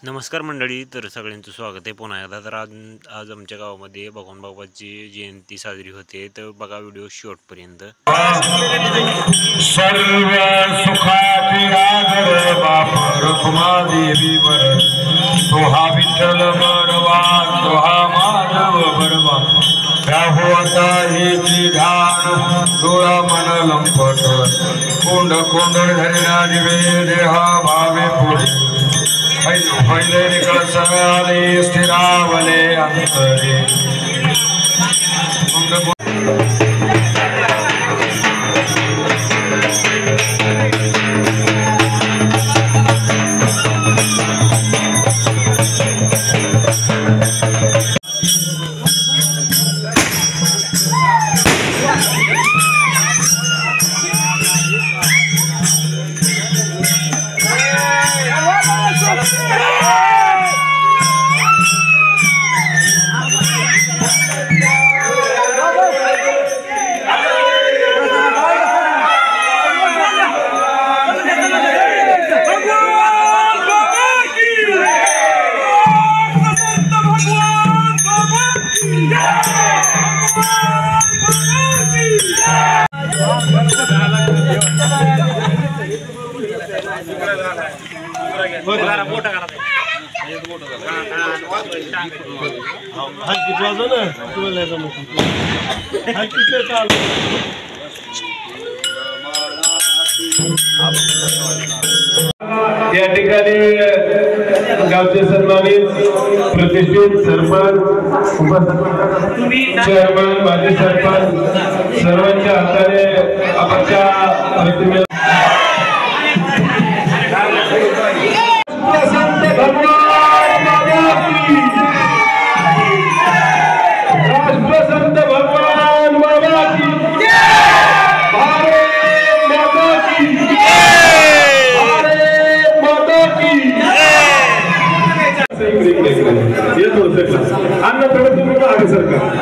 नमस्कार मंडळी, तर सगळ्यांचं स्वागत आहे पुन्हा एकदा। तर आज आमच्या गावामध्ये भगवान बाबाची जयंती साजरी होते, तर बघा व्हिडिओ शेवटपर्यंत। सर्व सुखाची राजर बाप रुक्मादेवीवर तोहा विठ्ठल बडवा तोहा माधव बडवा होता हेची ध्यान डोळा मन लंपट कोंड कोंड धरिना दिवे देहा भावे पुढे पहिले निकळ सगळे स्थिरावले अंतरे या ठिकाणी गावचे सन्मानित प्रतिष्ठित सरपंच चेअरमन माजी सरपंच सर्वांच्या हाताने आमच्या प्रतिमेला राष्ट्रसंत भगवान बाबा की भारत माता की भारत माता की ये थोडं अन्न थोडं तुम्ही आगे सरकार